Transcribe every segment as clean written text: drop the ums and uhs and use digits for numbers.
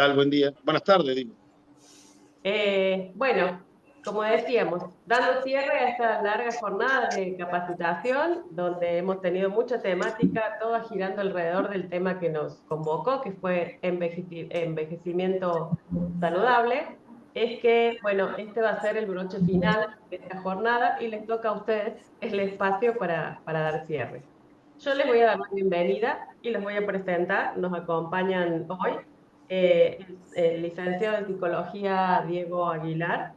tal? Buen día. Buenas tardes, digo. Bueno, como decíamos, dando cierre a esta larga jornada de capacitación, donde hemos tenido mucha temática, toda girando alrededor del tema que nos convocó, que fue envejecimiento saludable, es que, bueno, este va a ser el broche final de esta jornada y les toca a ustedes el espacio para dar cierre. Yo les voy a dar la bienvenida y les voy a presentar, nos acompañan hoy el licenciado en Psicología Diego Aguilar,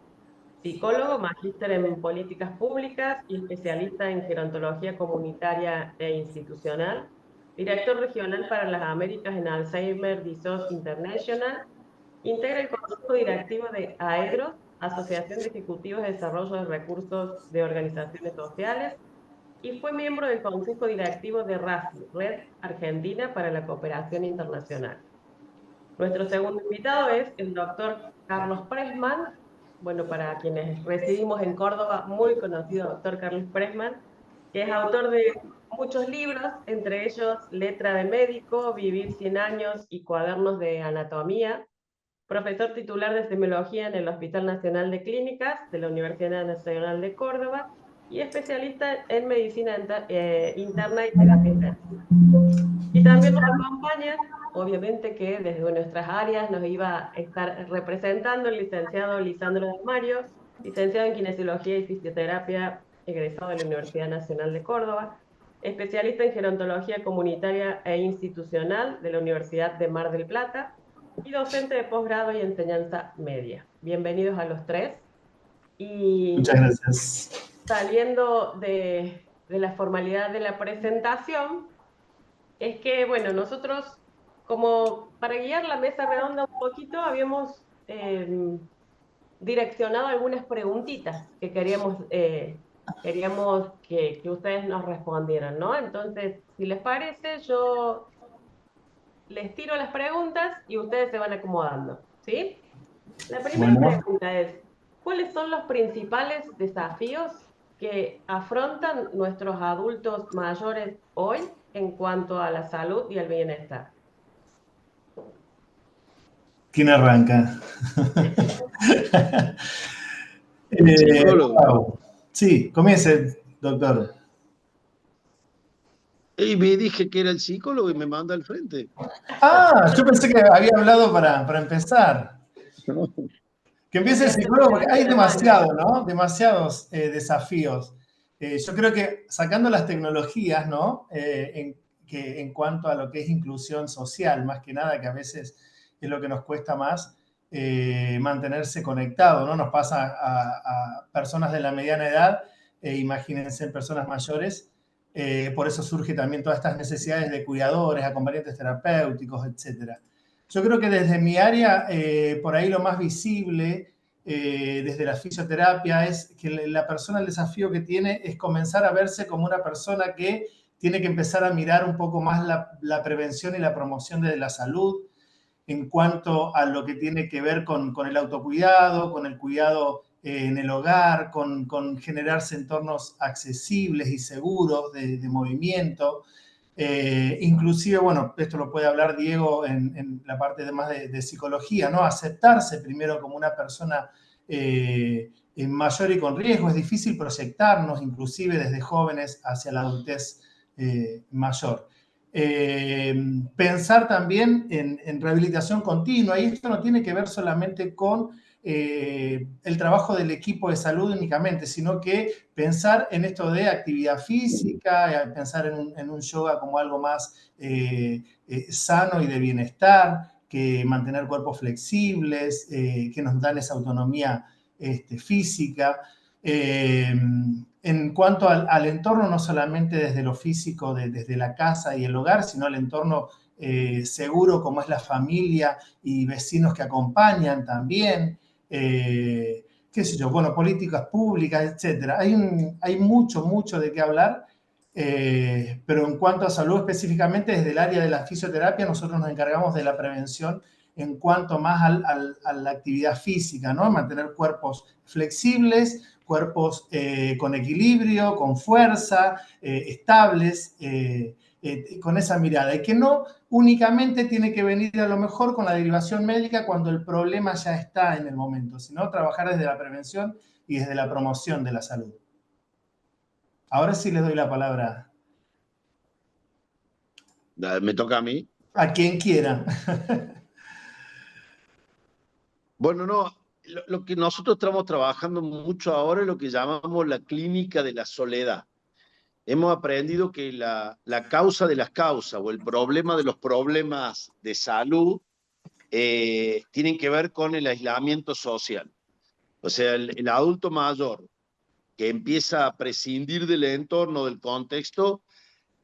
psicólogo, magíster en políticas públicas y especialista en gerontología comunitaria e institucional, director regional para las Américas en Alzheimer Disease International, integra el consejo directivo de AEDROS, Asociación de Ejecutivos de Desarrollo de Recursos de Organizaciones Sociales, y fue miembro del consejo directivo de RACI, Red Argentina para la Cooperación Internacional. Nuestro segundo invitado es el doctor Carlos Pressman. Bueno, para quienes residimos en Córdoba, muy conocido doctor Carlos Pressman, que es autor de muchos libros, entre ellos Letra de Médico, Vivir 100 años y Cuadernos de Anatomía, profesor titular de semiología en el Hospital Nacional de Clínicas de la Universidad Nacional de Córdoba y especialista en medicina interna y terapia intensiva. Y también nos acompaña, obviamente que desde nuestras áreas nos iba a estar representando el licenciado Lisandro Del Mario, licenciado en Kinesiología y Fisioterapia, egresado de la Universidad Nacional de Córdoba, especialista en Gerontología Comunitaria e Institucional de la Universidad de Mar del Plata y docente de posgrado y enseñanza media. Bienvenidos a los tres. Y muchas gracias. Saliendo de la formalidad de la presentación, es que, bueno, nosotros, como para guiar la mesa redonda un poquito, habíamos direccionado algunas preguntitas que queríamos que ustedes nos respondieran, ¿no? Entonces, si les parece, yo les tiro las preguntas y ustedes se van acomodando, ¿sí? La primera pregunta es, ¿cuáles son los principales desafíos que afrontan nuestros adultos mayores hoy en cuanto a la salud y el bienestar? ¿Quién arranca? Psicólogo. Wow. Sí, comience, doctor. Y me dije que era el psicólogo y me manda al frente. Ah, yo pensé que había hablado para empezar. Que empiece el psicólogo, porque hay demasiado, ¿no? Demasiados desafíos. Yo creo que sacando las tecnologías, ¿no? En cuanto a lo que es inclusión social, más que nada, que a veces es lo que nos cuesta más mantenerse conectado, ¿no? Nos pasa a personas de la mediana edad, imagínense en personas mayores, por eso surge también todas estas necesidades de cuidadores, acompañantes terapéuticos, etcétera. Yo creo que desde mi área, por ahí lo más visible, desde la fisioterapia, es que la persona, el desafío que tiene es comenzar a verse como una persona que tiene que empezar a mirar un poco más la prevención y la promoción de la salud en cuanto a lo que tiene que ver con el autocuidado, con el cuidado en el hogar, con generarse entornos accesibles y seguros de movimiento. Inclusive, bueno, esto lo puede hablar Diego en la parte más de psicología, ¿no? Aceptarse primero como una persona mayor y con riesgo. Es difícil proyectarnos, inclusive desde jóvenes, hacia la adultez mayor. Pensar también en rehabilitación continua, y esto no tiene que ver solamente con el trabajo del equipo de salud únicamente, sino que pensar en esto de actividad física, pensar en un yoga como algo más sano y de bienestar, que mantener cuerpos flexibles, que nos dan esa autonomía física. En cuanto al entorno, no solamente desde lo físico, desde la casa y el hogar, sino el entorno seguro como es la familia y vecinos que acompañan también. Qué sé yo, bueno, políticas públicas, etcétera. Hay mucho de qué hablar, pero en cuanto a salud específicamente, desde el área de la fisioterapia, nosotros nos encargamos de la prevención en cuanto más a la actividad física, ¿no? Mantener cuerpos flexibles, cuerpos con equilibrio, con fuerza, estables, con esa mirada, y que no únicamente tiene que venir a lo mejor con la derivación médica cuando el problema ya está en el momento, sino trabajar desde la prevención y desde la promoción de la salud. Ahora sí le doy la palabra Me toca a mí. a quien quiera. Bueno, no, lo que nosotros estamos trabajando mucho ahora es lo que llamamos la clínica de la soledad. Hemos aprendido que la causa de las causas o el problema de los problemas de salud tienen que ver con el aislamiento social. O sea, el adulto mayor que empieza a prescindir del entorno, del contexto,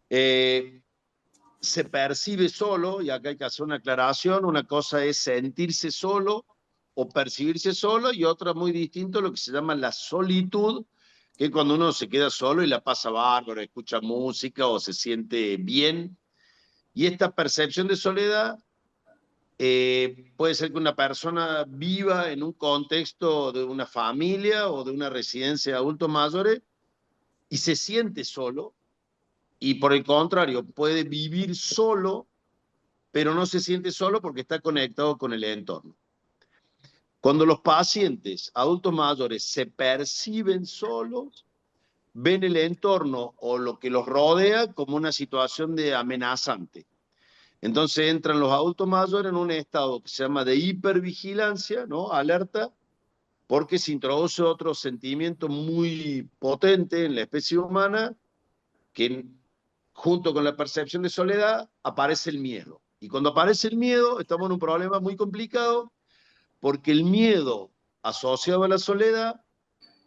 se percibe solo, y acá hay que hacer una aclaración, una cosa es sentirse solo o percibirse solo, y otra muy distinto, lo que se llama la solitud, que es cuando uno se queda solo y la pasa bárbaro, escucha música o se siente bien. Y esta percepción de soledad puede ser que una persona viva en un contexto de una familia o de una residencia de adultos mayores y se siente solo, y por el contrario, puede vivir solo, pero no se siente solo porque está conectado con el entorno. Cuando los pacientes adultos mayores se perciben solos, ven el entorno o lo que los rodea como una situación de amenazante. Entonces entran los adultos mayores en un estado que se llama de hipervigilancia, ¿no? Alerta, porque se introduce otro sentimiento muy potente en la especie humana, que junto con la percepción de soledad aparece el miedo. Y cuando aparece el miedo, estamos en un problema muy complicado, porque el miedo asociado a la soledad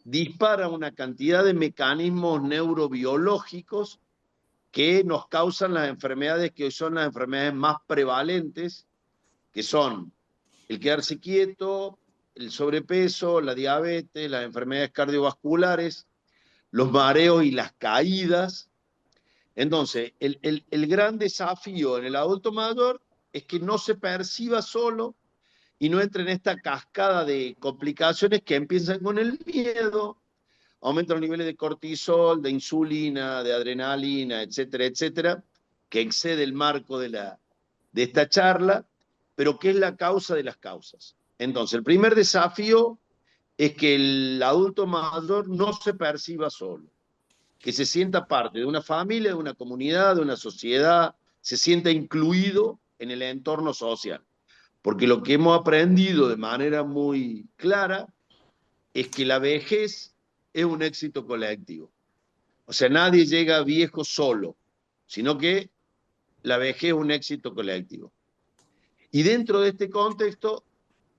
dispara una cantidad de mecanismos neurobiológicos que nos causan las enfermedades que hoy son las enfermedades más prevalentes, que son el quedarse quieto, el sobrepeso, la diabetes, las enfermedades cardiovasculares, los mareos y las caídas. Entonces, el gran desafío en el adulto mayor es que no se perciba solo y no entre en esta cascada de complicaciones que empiezan con el miedo, aumentan los niveles de cortisol, de insulina, de adrenalina, etcétera, etcétera, que excede el marco de esta charla, pero que es la causa de las causas. Entonces, el primer desafío es que el adulto mayor no se perciba solo, que se sienta parte de una familia, de una comunidad, de una sociedad, se sienta incluido en el entorno social. Porque lo que hemos aprendido de manera muy clara es que la vejez es un éxito colectivo. O sea, nadie llega viejo solo, sino que la vejez es un éxito colectivo. Y dentro de este contexto,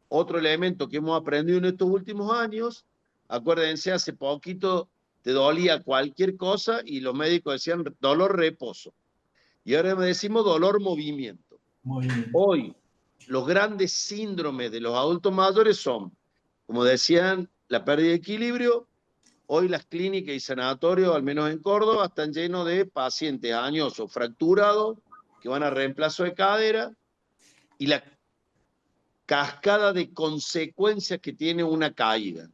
otro elemento que hemos aprendido en estos últimos años, acuérdense, hace poquito te dolía cualquier cosa y los médicos decían dolor reposo. Y ahora decimos dolor movimiento. Muy bien. Hoy, los grandes síndromes de los adultos mayores son, como decían, la pérdida de equilibrio. Hoy las clínicas y sanatorios, al menos en Córdoba, están llenos de pacientes añosos fracturados que van a reemplazo de cadera, y la cascada de consecuencias que tiene una caída,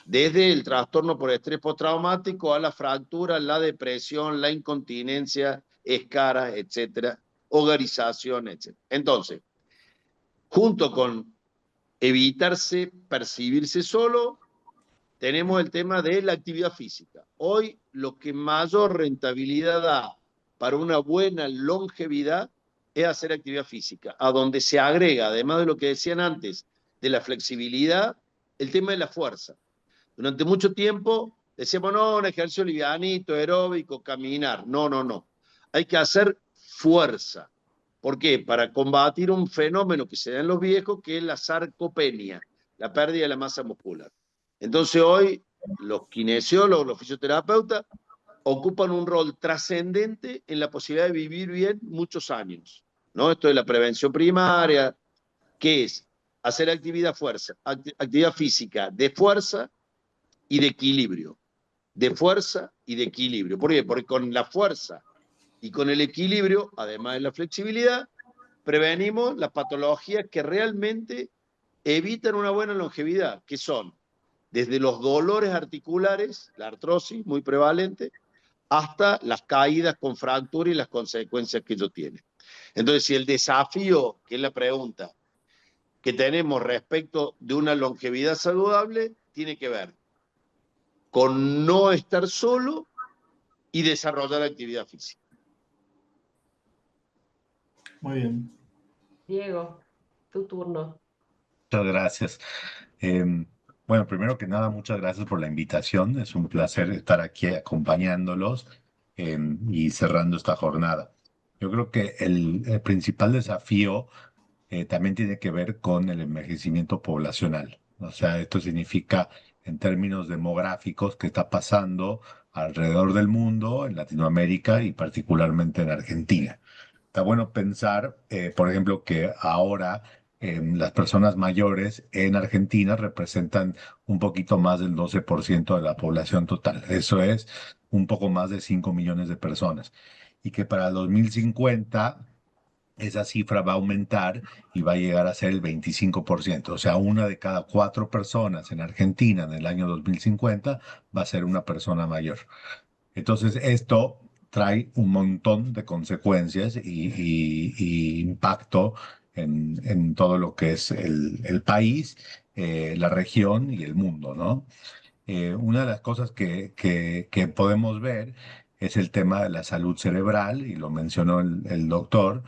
desde el trastorno por estrés postraumático a la fractura, la depresión, la incontinencia, escaras, etcétera, hogarización, etcétera. Entonces, junto con evitarse percibirse solo, tenemos el tema de la actividad física. Hoy lo que mayor rentabilidad da para una buena longevidad es hacer actividad física, a donde se agrega, además de lo que decían antes, de la flexibilidad, el tema de la fuerza. Durante mucho tiempo decíamos, no, un ejercicio livianito, aeróbico, caminar. No, no, no. Hay que hacer fuerza. ¿Por qué? Para combatir un fenómeno que se da en los viejos, que es la sarcopenia, la pérdida de la masa muscular. Entonces hoy los kinesiólogos, los fisioterapeutas, ocupan un rol trascendente en la posibilidad de vivir bien muchos años, ¿no? Esto de la prevención primaria, que es hacer actividad física de fuerza y de equilibrio. De fuerza y de equilibrio. ¿Por qué? Porque con la fuerza y con el equilibrio, además de la flexibilidad, prevenimos las patologías que realmente evitan una buena longevidad, que son desde los dolores articulares, la artrosis muy prevalente, hasta las caídas con fractura y las consecuencias que ello tiene. Entonces, si el desafío, que es la pregunta, que tenemos respecto de una longevidad saludable, tiene que ver con no estar solo y desarrollar actividad física. Muy bien. Diego, tu turno. Muchas gracias. Bueno, primero que nada, muchas gracias por la invitación. Es un placer estar aquí acompañándolos y cerrando esta jornada. Yo creo que el principal desafío también tiene que ver con el envejecimiento poblacional. O sea, esto significa en términos demográficos qué está pasando alrededor del mundo, en Latinoamérica y particularmente en Argentina. Está bueno pensar, por ejemplo, que ahora las personas mayores en Argentina representan un poquito más del 12% de la población total. Eso es un poco más de 5 millones de personas. Y que para el 2050 esa cifra va a aumentar y va a llegar a ser el 25%. O sea, una de cada 4 personas en Argentina en el año 2050 va a ser una persona mayor. Entonces, esto trae un montón de consecuencias y impacto en todo lo que es el país, la región y el mundo, ¿no? Una de las cosas que podemos ver es el tema de la salud cerebral, y lo mencionó el doctor,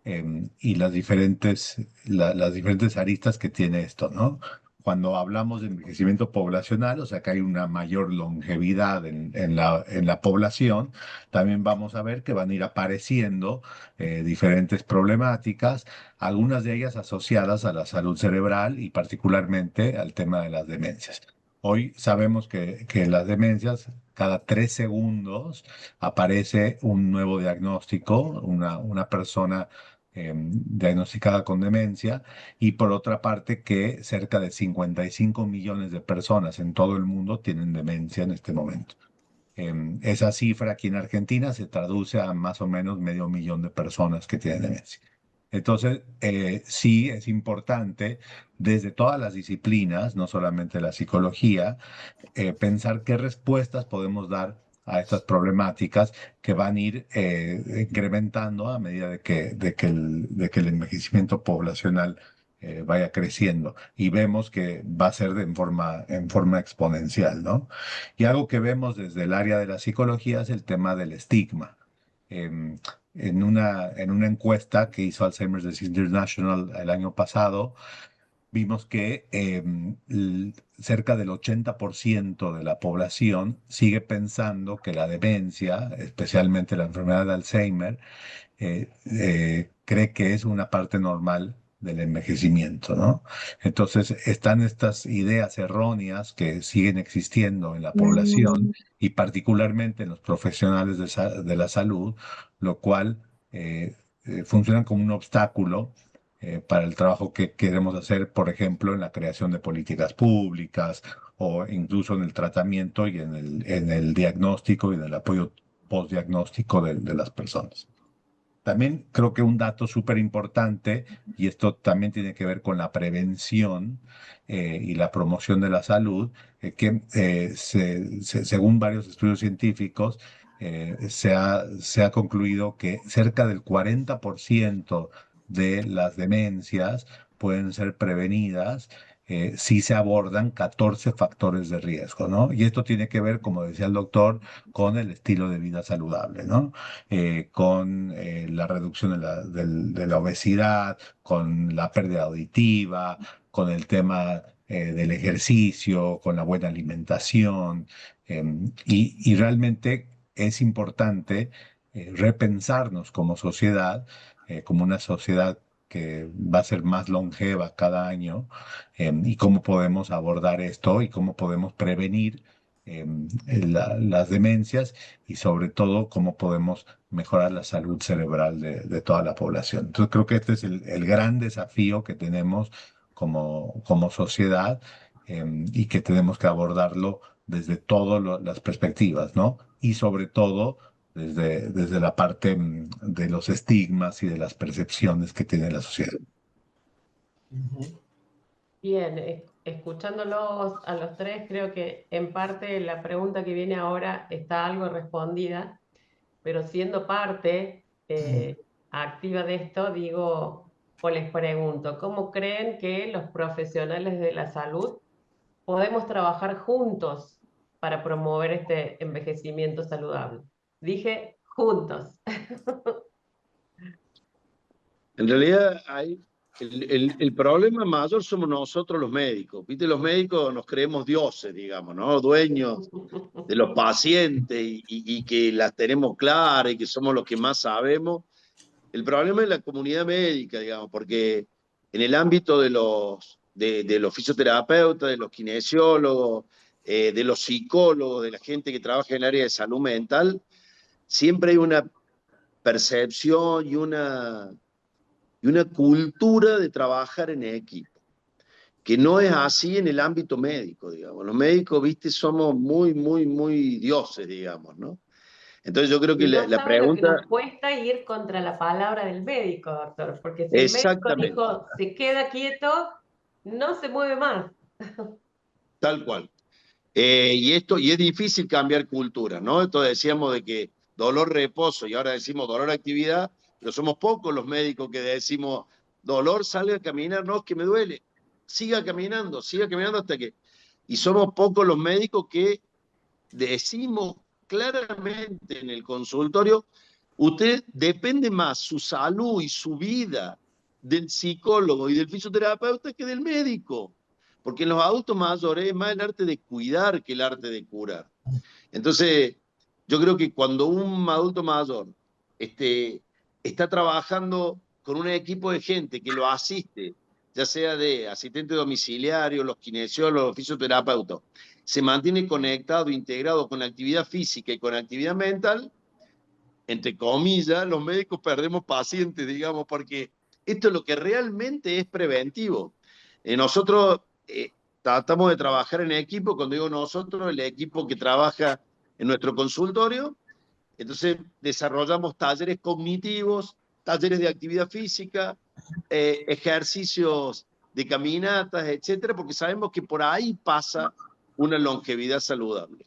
y las diferentes aristas que tiene esto, ¿no? Cuando hablamos de envejecimiento poblacional, o sea que hay una mayor longevidad en la población, también vamos a ver que van a ir apareciendo diferentes problemáticas, algunas de ellas asociadas a la salud cerebral y particularmente al tema de las demencias. Hoy sabemos que las demencias, cada 3 segundos aparece un nuevo diagnóstico, una persona diagnosticada con demencia, y por otra parte que cerca de 55 millones de personas en todo el mundo tienen demencia en este momento. Esa cifra aquí en Argentina se traduce a más o menos 500.000 de personas que tienen demencia. Entonces, sí es importante desde todas las disciplinas, no solamente la psicología, pensar qué respuestas podemos dar a estas problemáticas que van a ir incrementando a medida de que el envejecimiento poblacional vaya creciendo. Y vemos que va a ser en forma exponencial, ¿no? Y algo que vemos desde el área de la psicología es el tema del estigma. Em, en una encuesta que hizo Alzheimer's Disease International el año pasado, vimos que cerca del 80% de la población sigue pensando que la demencia, especialmente la enfermedad de Alzheimer, cree que es una parte normal del envejecimiento, ¿no? Entonces, están estas ideas erróneas que siguen existiendo en la población y particularmente en los profesionales de la salud, lo cual funciona como un obstáculo para el trabajo que queremos hacer, por ejemplo, en la creación de políticas públicas o incluso en el tratamiento y en el diagnóstico y en el apoyo postdiagnóstico de las personas. También creo que un dato súper importante, y esto también tiene que ver con la prevención y la promoción de la salud, que según varios estudios científicos, se ha concluido que cerca del 40% de las demencias pueden ser prevenidas si se abordan 14 factores de riesgo, ¿no? Y esto tiene que ver, como decía el doctor, con el estilo de vida saludable, ¿no? Con la reducción de la obesidad, con la pérdida auditiva, con el tema del ejercicio, con la buena alimentación. Y realmente es importante repensarnos como sociedad, como una sociedad que va a ser más longeva cada año, y cómo podemos abordar esto y cómo podemos prevenir las demencias, y sobre todo cómo podemos mejorar la salud cerebral de toda la población. Entonces creo que este es el gran desafío que tenemos como sociedad, y que tenemos que abordarlo desde todas las perspectivas, ¿no? Y sobre todo desde la parte de los estigmas y de las percepciones que tiene la sociedad. Bien, escuchándolos a los tres, creo que en parte la pregunta que viene ahora está algo respondida, pero siendo parte activa de esto, digo, o les pregunto, ¿cómo creen que los profesionales de la salud podemos trabajar juntos para promover este envejecimiento saludable? Dije juntos. En realidad, el problema mayor somos nosotros los médicos. ¿Viste? Los médicos nos creemos dioses, digamos, ¿no? Dueños de los pacientes y que las tenemos claras y que somos los que más sabemos. El problema es la comunidad médica, digamos, porque en el ámbito de los fisioterapeutas, de los kinesiólogos, de los psicólogos, de la gente que trabaja en el área de salud mental, siempre hay una percepción y una cultura de trabajar en equipo, que no es así en el ámbito médico, digamos. Los médicos, viste, somos muy dioses, digamos, ¿no? Entonces yo creo que Y no la saben lo que pregunta... nos cuesta ir contra la palabra del médico, doctor, porque si el médico Exactamente, dijo, se queda quieto, no se mueve más. tal cual. Y es difícil cambiar cultura, ¿no? Entonces decíamos de que dolor, reposo, y ahora decimos dolor, actividad, pero somos pocos los médicos que decimos dolor, salga a caminar, no, es que me duele, siga caminando hasta que... Y somos pocos los médicos que decimos claramente en el consultorio, usted depende más su salud y su vida del psicólogo y del fisioterapeuta que del médico. Porque en los adultos mayores es más el arte de cuidar que el arte de curar. Entonces, yo creo que cuando un adulto mayor está trabajando con un equipo de gente que lo asiste, ya sea de asistente domiciliario, los kinesiólogos, los fisioterapeutas, se mantiene conectado, integrado con la actividad física y con la actividad mental, entre comillas, los médicos perdemos pacientes, digamos, porque esto es lo que realmente es preventivo. Nosotros tratamos de trabajar en equipo, cuando digo nosotros, el equipo que trabaja en nuestro consultorio, entonces desarrollamos talleres cognitivos, talleres de actividad física, ejercicios de caminatas, etcétera, porque sabemos que por ahí pasa una longevidad saludable.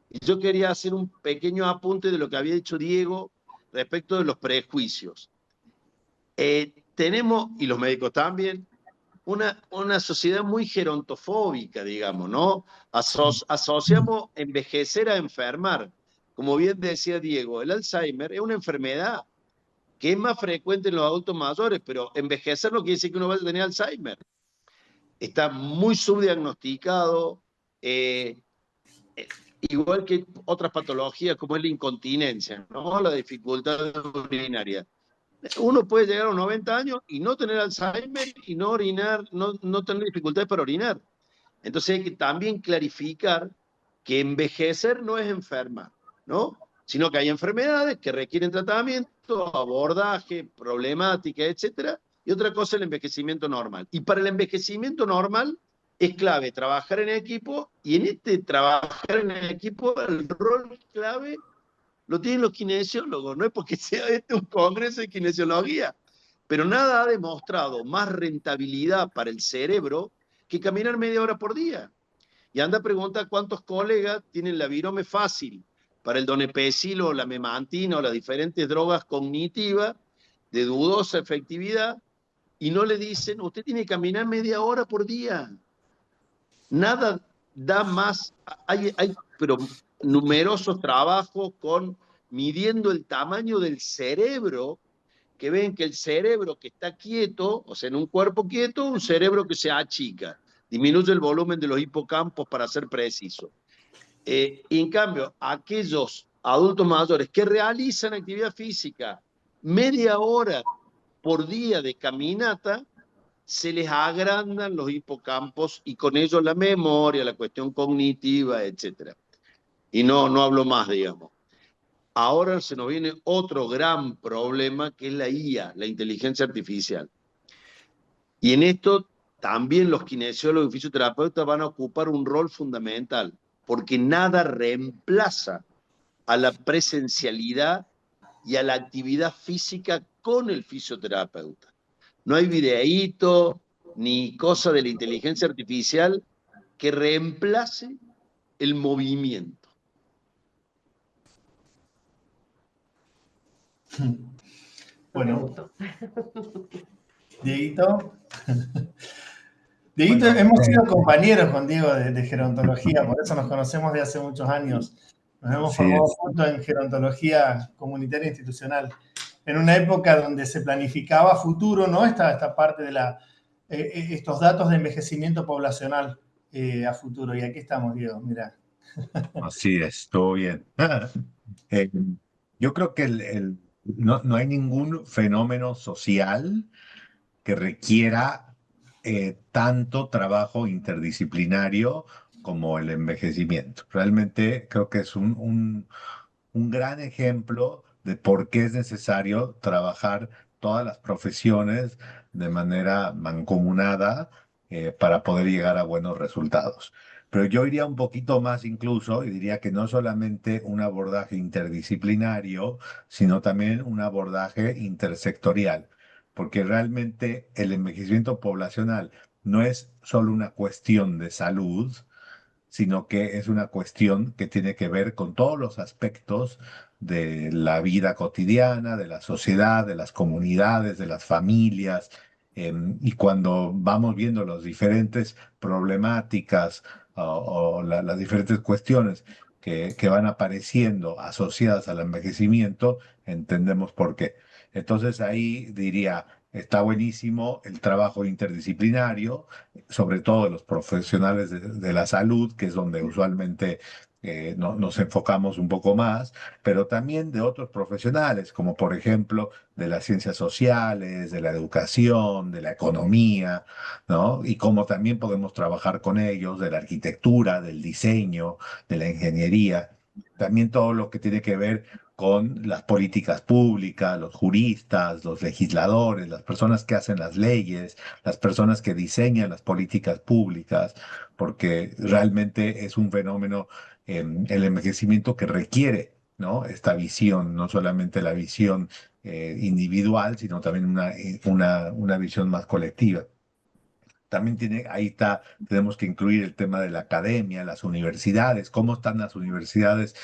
Y yo quería hacer un pequeño apunte de lo que había dicho Diego respecto de los prejuicios. Tenemos, y los médicos también, una sociedad muy gerontofóbica, digamos, ¿no? Asociamos envejecer a enfermar. Como bien decía Diego, el Alzheimer es una enfermedad que es más frecuente en los adultos mayores, pero envejecer no quiere decir que uno vaya a tener Alzheimer. Está muy subdiagnosticado, igual que otras patologías como es la incontinencia, ¿no? La dificultad urinaria. Uno puede llegar a los 90 años y no tener Alzheimer y no orinar, no tener dificultades para orinar. Entonces hay que también clarificar que envejecer no es enfermar, ¿no? Sino que hay enfermedades que requieren tratamiento, abordaje, problemática, etcétera. Y otra cosa, el envejecimiento normal. Y para el envejecimiento normal es clave trabajar en equipo, y en este trabajar en equipo el rol clave lo tienen los kinesiólogos. No es porque sea un congreso de kinesiología, pero nada ha demostrado más rentabilidad para el cerebro que caminar media hora por día. Y anda a preguntar cuántos colegas tienen la virome fácil para el donepezil o la memantina o las diferentes drogas cognitivas de dudosa efectividad, y no le dicen, usted tiene que caminar media hora por día. Nada da más, hay pero numerosos trabajos midiendo el tamaño del cerebro, que ven que el cerebro que está quieto, o sea, en un cuerpo quieto, un cerebro que se achica, disminuye el volumen de los hipocampos, para ser preciso. Y en cambio, aquellos adultos mayores que realizan actividad física media hora por día de caminata, se les agrandan los hipocampos y con ello la memoria, la cuestión cognitiva, etc. Y no hablo más, digamos. Ahora se nos viene otro gran problema, que es la IA, la inteligencia artificial. Y en esto también los kinesiólogos y fisioterapeutas van a ocupar un rol fundamental, porque nada reemplaza a la presencialidad y a la actividad física con el fisioterapeuta. No hay videíto, ni cosa de la inteligencia artificial que reemplace el movimiento. Bueno, Dieguito. Dieguito, Bueno, hemos sido compañeros con Diego de gerontología, por eso nos conocemos de hace muchos años. Nos hemos así formado es. juntos en gerontología comunitaria e institucional, en una época donde se planificaba futuro, ¿no? Esta parte de estos datos de envejecimiento poblacional a futuro. Y aquí estamos, Diego, mira. Así es, todo bien. Eh, yo creo que no hay ningún fenómeno social que requiera tanto trabajo interdisciplinario como el envejecimiento. Realmente creo que es un gran ejemplo de por qué es necesario trabajar todas las profesiones de manera mancomunada para poder llegar a buenos resultados. Pero yo iría un poquito más incluso y diría que no solamente un abordaje interdisciplinario, sino también un abordaje intersectorial, porque realmente el envejecimiento poblacional no es solo una cuestión de salud, sino que es una cuestión que tiene que ver con todos los aspectos de la vida cotidiana, de la sociedad, de las comunidades, de las familias. Y cuando vamos viendo las diferentes problemáticas o las diferentes cuestiones que van apareciendo asociadas al envejecimiento, entendemos por qué. Entonces ahí diría, está buenísimo el trabajo interdisciplinario, sobre todo de los profesionales de la salud, que es donde usualmente nos enfocamos un poco más, pero también de otros profesionales, como por ejemplo de las ciencias sociales, de la educación, de la economía, ¿no? Y cómo también podemos trabajar con ellos, de la arquitectura, del diseño, de la ingeniería, también todo lo que tiene que ver con las políticas públicas, los juristas, los legisladores, las personas que hacen las leyes, las personas que diseñan las políticas públicas, porque realmente es un fenómeno, el envejecimiento que requiere, ¿no? Esta visión, no solamente la visión individual, sino también una visión más colectiva. También ahí está, tenemos que incluir el tema de la academia, las universidades, cómo están las universidades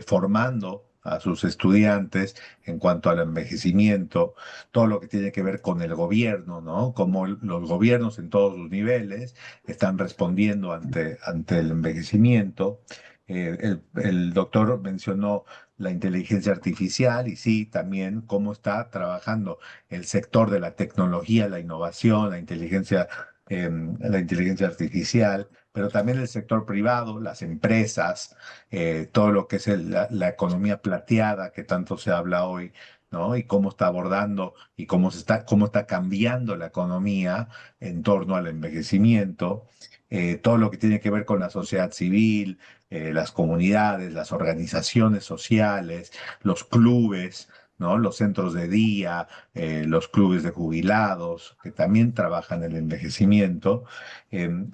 formando a sus estudiantes en cuanto al envejecimiento, todo lo que tiene que ver con el gobierno, ¿no? Cómo los gobiernos en todos sus niveles están respondiendo ante el envejecimiento. El doctor mencionó la inteligencia artificial y sí, también cómo está trabajando el sector de la tecnología, la innovación, la inteligencia artificial, pero también el sector privado, las empresas, todo lo que es la economía plateada que tanto se habla hoy, ¿no? Y cómo está abordando y cómo está cambiando la economía en torno al envejecimiento, todo lo que tiene que ver con la sociedad civil, las comunidades, las organizaciones sociales, los clubes, ¿no? Los centros de día, los clubes de jubilados, que también trabajan el envejecimiento.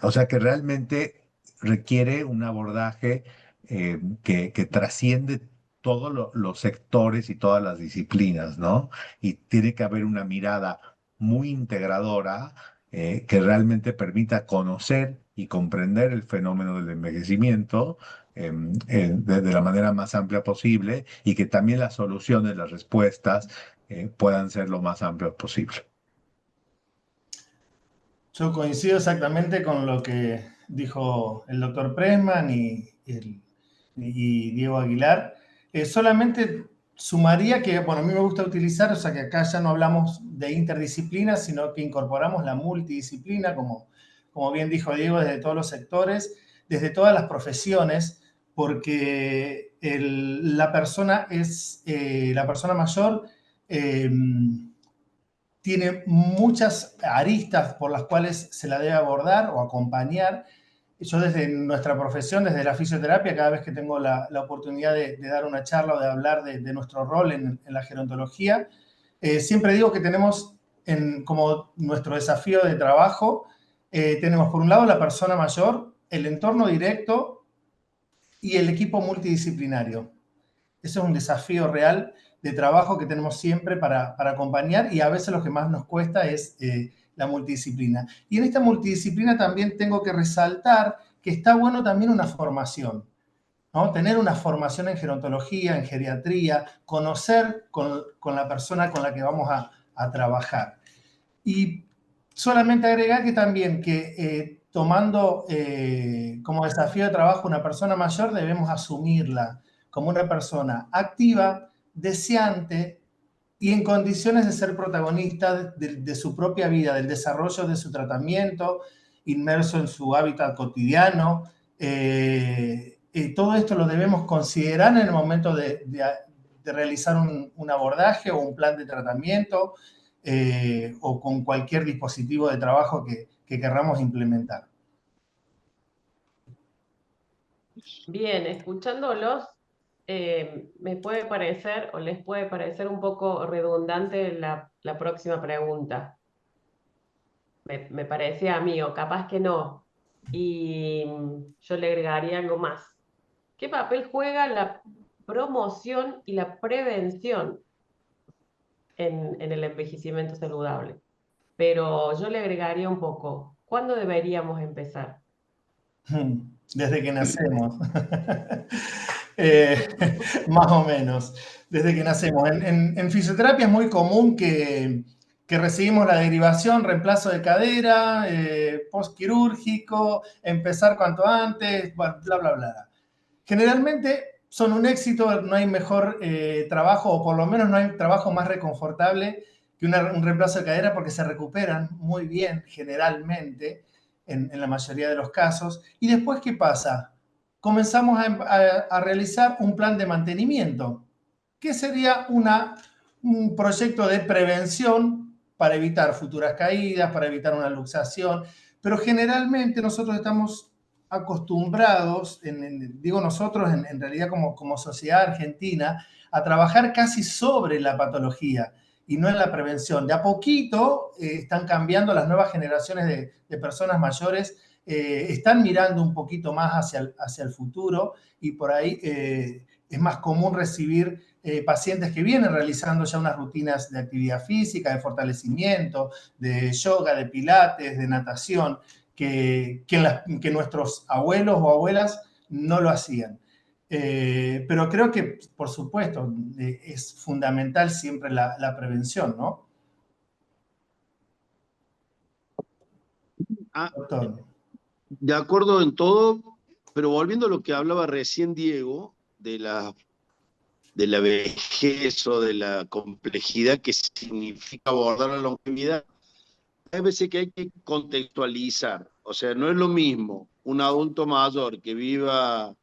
O sea que realmente requiere un abordaje que trasciende todos los sectores y todas las disciplinas, ¿no? Y tiene que haber una mirada muy integradora que realmente permita conocer y comprender el fenómeno del envejecimiento de la manera más amplia posible y que también las soluciones, las respuestas puedan ser lo más amplios posible. Yo coincido exactamente con lo que dijo el doctor Pressman y Diego Aguilar. Solamente sumaría que, bueno, a mí me gusta utilizar, o sea, que acá ya no hablamos de interdisciplina, sino que incorporamos la multidisciplina, como bien dijo Diego, desde todos los sectores, desde todas las profesiones, porque la persona mayor tiene muchas aristas por las cuales se la debe abordar o acompañar. Yo desde nuestra profesión, desde la fisioterapia, cada vez que tengo la oportunidad de dar una charla o de hablar de nuestro rol en la gerontología, siempre digo que tenemos como nuestro desafío de trabajo, tenemos por un lado la persona mayor, el entorno directo y el equipo multidisciplinario. Eso es un desafío real de trabajo que tenemos siempre para acompañar y a veces lo que más nos cuesta es la multidisciplina. Y en esta multidisciplina también tengo que resaltar que está bueno también una formación, ¿no? Tener una formación en gerontología, en geriatría, conocer con la persona con la que vamos a trabajar. Y solamente agregar que también que tomando como desafío de trabajo una persona mayor, debemos asumirla como una persona activa, deseante y en condiciones de ser protagonista de su propia vida, del desarrollo de su tratamiento, inmerso en su hábitat cotidiano. Todo esto lo debemos considerar en el momento de realizar un abordaje o un plan de tratamiento o con cualquier dispositivo de trabajo que querramos implementar. Bien, escuchándolos, me puede parecer o les puede parecer un poco redundante la próxima pregunta. Me parece a mí, o capaz que no. Y yo le agregaría algo más. ¿Qué papel juega la promoción y la prevención en el envejecimiento saludable? Pero yo le agregaría un poco, ¿cuándo deberíamos empezar? Desde que nacemos. Más o menos, desde que nacemos. En fisioterapia es muy común que recibimos la derivación, reemplazo de cadera, postquirúrgico, empezar cuanto antes, bla, bla, bla. Generalmente son un éxito, no hay mejor trabajo, o por lo menos no hay trabajo más reconfortable que un reemplazo de cadera porque se recuperan muy bien generalmente en la mayoría de los casos. ¿Y después qué pasa? Comenzamos a realizar un plan de mantenimiento, que sería un proyecto de prevención para evitar futuras caídas, para evitar una luxación, pero generalmente nosotros estamos acostumbrados, digo nosotros en realidad como sociedad argentina, a trabajar casi sobre la patología y no en la prevención. De a poquito están cambiando las nuevas generaciones de personas mayores, están mirando un poquito más hacia el futuro y por ahí es más común recibir pacientes que vienen realizando ya unas rutinas de actividad física, de fortalecimiento, de yoga, de pilates, de natación, que nuestros abuelos o abuelas no lo hacían. Pero creo que, por supuesto, es fundamental siempre la prevención, ¿no? Doctor. De acuerdo en todo, pero volviendo a lo que hablaba recién Diego, de la vejez o de la complejidad que significa abordar la longevidad, hay veces que hay que contextualizar. O sea, no es lo mismo un adulto mayor que viva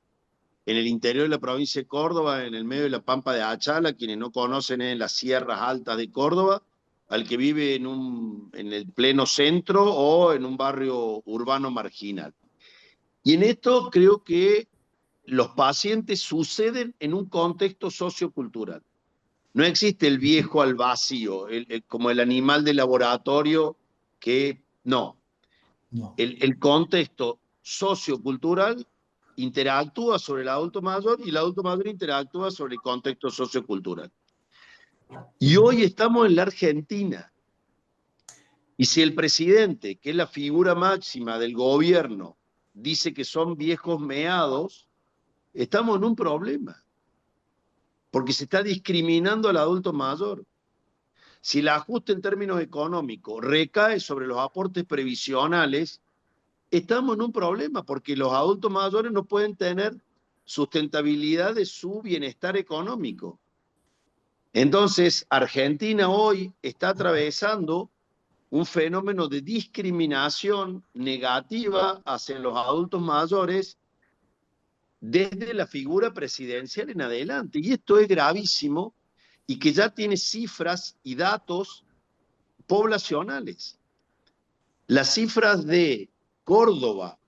en el interior de la provincia de Córdoba, en el medio de la Pampa de Achala, quienes no conocen en las sierras altas de Córdoba, al que vive en el pleno centro o en un barrio urbano marginal. Y en esto creo que los pacientes suceden en un contexto sociocultural. No existe el viejo al vacío, como el animal de laboratorio que no. El contexto sociocultural interactúa sobre el adulto mayor y el adulto mayor interactúa sobre el contexto sociocultural. Y hoy estamos en la Argentina. Y si el presidente, que es la figura máxima del gobierno, dice que son viejos meados, estamos en un problema. Porque se está discriminando al adulto mayor. Si el ajuste en términos económicos recae sobre los aportes previsionales, estamos en un problema porque los adultos mayores no pueden tener sustentabilidad de su bienestar económico. Entonces, Argentina hoy está atravesando un fenómeno de discriminación negativa hacia los adultos mayores desde la figura presidencial en adelante. Y esto es gravísimo y que ya tiene cifras y datos poblacionales. Las cifras de Córdoba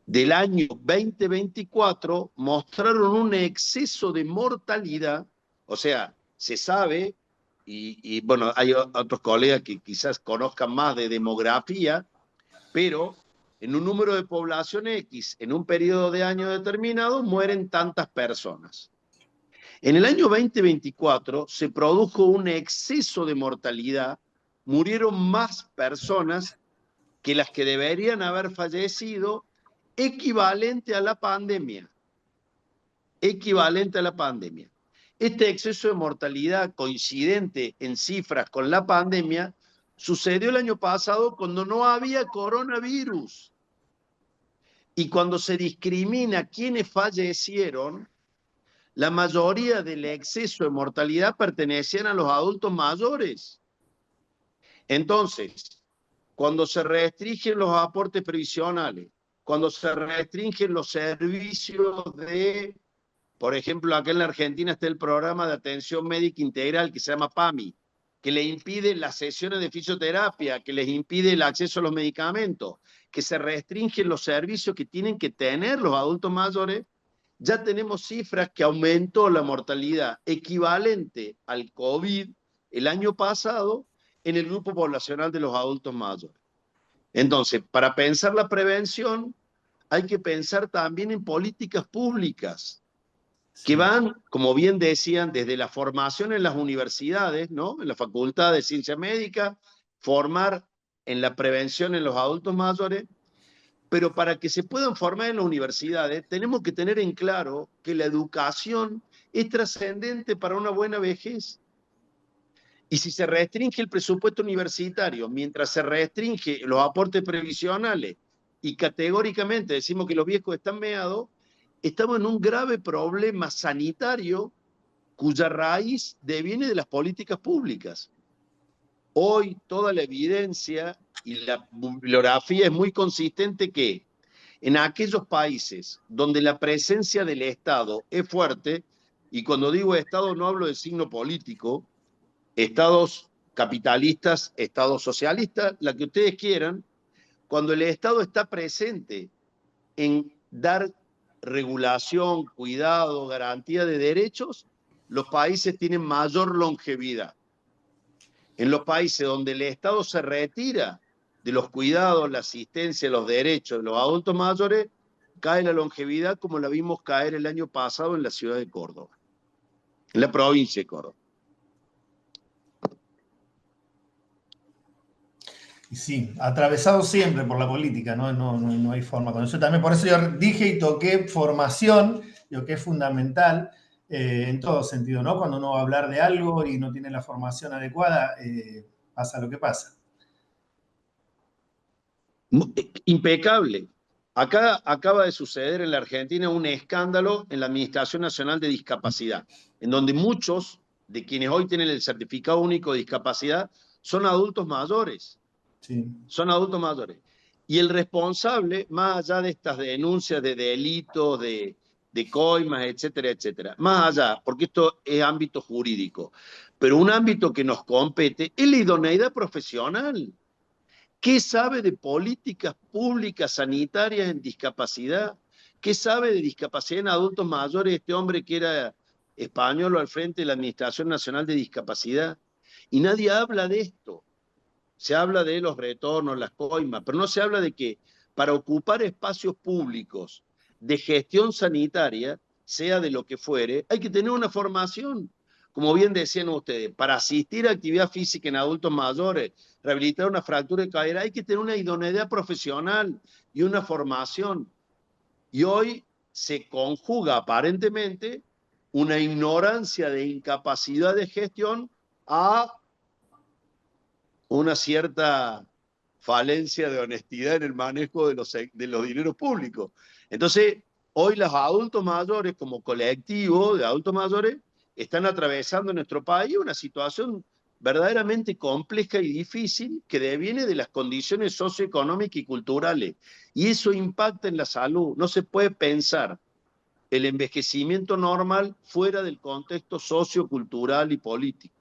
del año 2024 mostraron un exceso de mortalidad, o sea, se sabe, y bueno, hay otros colegas que quizás conozcan más de demografía, pero en un número de población X, en un periodo de año determinado, mueren tantas personas. En el año 2024 se produjo un exceso de mortalidad murieron más personas que las que deberían haber fallecido, equivalente a la pandemia. Equivalente a la pandemia. Este exceso de mortalidad coincidente en cifras con la pandemia sucedió el año pasado cuando no había coronavirus. Y cuando se discrimina quienes fallecieron, la mayoría del exceso de mortalidad pertenecían a los adultos mayores. Entonces, cuando se restringen los aportes previsionales, cuando se restringen los servicios de, por ejemplo, acá en la Argentina está el programa de atención médica integral que se llama PAMI, que le impide las sesiones de fisioterapia, que les impide el acceso a los medicamentos, que se restringen los servicios que tienen que tener los adultos mayores, ya tenemos cifras que aumentó la mortalidad equivalente al COVID el año pasado en el grupo poblacional de los adultos mayores. Entonces, para pensar la prevención, hay que pensar también en políticas públicas que van, como bien decían, desde la formación en las universidades, ¿no? En la Facultad de Ciencia Médica, formar en la prevención en los adultos mayores, pero para que se puedan formar en las universidades, tenemos que tener en claro que la educación es trascendente para una buena vejez. Y si se restringe el presupuesto universitario, mientras se restringe los aportes previsionales, y categóricamente decimos que los viejos están meados, estamos en un grave problema sanitario cuya raíz deviene de las políticas públicas. Hoy toda la evidencia y la bibliografía es muy consistente que en aquellos países donde la presencia del Estado es fuerte, y cuando digo Estado no hablo de signo político, estados capitalistas, estados socialistas, la que ustedes quieran, cuando el Estado está presente en dar regulación, cuidado, garantía de derechos, los países tienen mayor longevidad. En los países donde el Estado se retira de los cuidados, la asistencia, los derechos de los adultos mayores, cae la longevidad como la vimos caer el año pasado en la ciudad de Córdoba, en la provincia de Córdoba. Y sí, atravesado siempre por la política, ¿no? No hay forma con eso. También por eso yo dije y toqué formación, lo que es fundamental en todo sentido, ¿no? Cuando uno va a hablar de algo y no tiene la formación adecuada, pasa lo que pasa. Impecable. Acá acaba de suceder en la Argentina un escándalo en la Administración Nacional de Discapacidad, en donde muchos de quienes hoy tienen el certificado único de discapacidad son adultos mayores. Sí. Son adultos mayores. Y el responsable, más allá de estas denuncias de delitos, de coimas, etcétera, etcétera, más allá, porque esto es ámbito jurídico, pero un ámbito que nos compete es la idoneidad profesional. ¿Qué sabe de políticas públicas sanitarias en discapacidad? ¿Qué sabe de discapacidad en adultos mayores este hombre que era español al frente de la Administración Nacional de Discapacidad? Y nadie habla de esto. Se habla de los retornos, las coimas, pero no se habla de que para ocupar espacios públicos de gestión sanitaria, sea de lo que fuere, hay que tener una formación. Como bien decían ustedes, para asistir a actividad física en adultos mayores, rehabilitar una fractura de cadera, hay que tener una idoneidad profesional y una formación. Y hoy se conjuga aparentemente una ignorancia de incapacidad de gestión a una cierta falencia de honestidad en el manejo de los dineros públicos. Entonces, hoy los adultos mayores, como colectivo de adultos mayores, están atravesando en nuestro país una situación verdaderamente compleja y difícil que deviene de las condiciones socioeconómicas y culturales. Y eso impacta en la salud. No se puede pensar el envejecimiento normal fuera del contexto sociocultural y político.